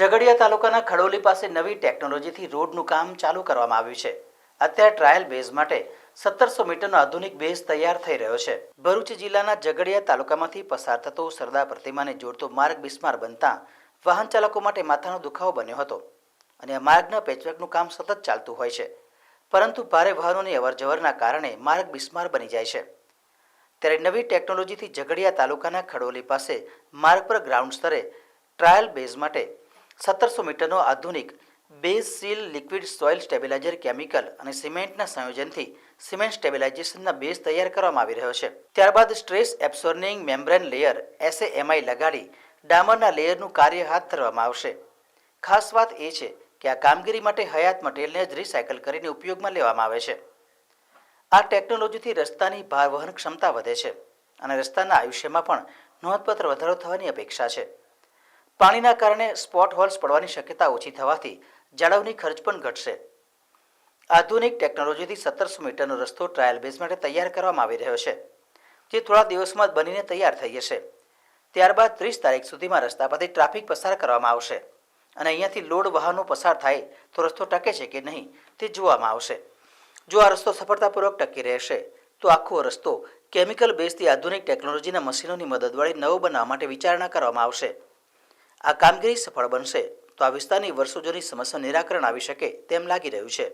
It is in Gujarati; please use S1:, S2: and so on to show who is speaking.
S1: ઝઘડિયા તાલુકાના ખડોલી પાસે નવી ટેકનોલોજીથી રોડનું કામ ચાલુ કરવામાં આવ્યું છે. અત્યારે ટ્રાયલ બેઝ માટે 1700 મીટરનો આધુનિક બેઝ તૈયાર થઈ રહ્યો છે. ભરૂચ જિલ્લાના ઝઘડિયા તાલુકામાંથી પસાર થતો સરદાર પ્રતિમાને જોડતો માર્ગ બિસ્માર બનતા વાહન ચાલકો માટે માથાનો દુખાવો બન્યો હતો અને આ માર્ગના પેચવર્કનું કામ સતત ચાલતું હોય છે, પરંતુ ભારે વાહનોની અવરજવરના કારણે માર્ગ બિસ્માર બની જાય છે. ત્યારે નવી ટેકનોલોજીથી ઝઘડિયા તાલુકાના ખડોલી પાસે માર્ગ પર ગ્રાઉન્ડ સ્તરે ટ્રાયલ બેઝ માટે 1700 મીટરનો આધુનિક base seal liquid soil stabiliser chemical અને સિમેન્ટના સંયોજનથી સિમેન્ટ સ્ટેબિલાઇઝેશનના બેઝ તૈયાર કરવામાં આવી રહ્યો છે. ત્યારબાદ stress absorbing membrane layer SAMI લગાડી ડામરના લેયરનું કાર્ય હાથ ધરવામાં આવશે. ખાસ વાત એ છે કે આ કામગીરી માટે હયાત મટીરિયલને જ રિસાયકલ કરીને ઉપયોગમાં લેવામાં આવે છે. આ ટેકનોલોજીથી રસ્તાની ભાર વહન ક્ષમતા વધે છે અને રસ્તાના આયુષ્યમાં પણ નોંધપાત્ર વધારો થવાની અપેક્ષા છે. પાણીના કારણે સ્પોટ હોલ્સ પડવાની શક્યતા ઓછી થવાથી જાળવણી ખર્ચ પણ ઘટશે. આધુનિક ટેકનોલોજીથી 1700 મીટરનો રસ્તો ટ્રાયલ બેઝ માટે તૈયાર કરવામાં આવી રહ્યો છે, જે થોડા દિવસમાં જ બનીને તૈયાર થઈ જશે. ત્યારબાદ 30 તારીખ સુધીમાં રસ્તા પરથી ટ્રાફિક પસાર કરવામાં આવશે અને અહીંયાથી લોડ વાહનો પસાર થાય તો રસ્તો ટકે છે કે નહીં તે જોવામાં આવશે. જો આ રસ્તો સફળતાપૂર્વક ટકી રહેશે તો આખો રસ્તો કેમિકલ બેઝથી આધુનિક ટેકનોલોજીના મશીનોની મદદ વડે નવો બનાવવા માટે વિચારણા કરવામાં આવશે. આ કામગીરી સફળ બનશે તો આ વિસ્તારની વર્ષો જૂની સમસ્યાનું નિરાકરણ આવી શકે તેમ લાગી રહ્યું છે.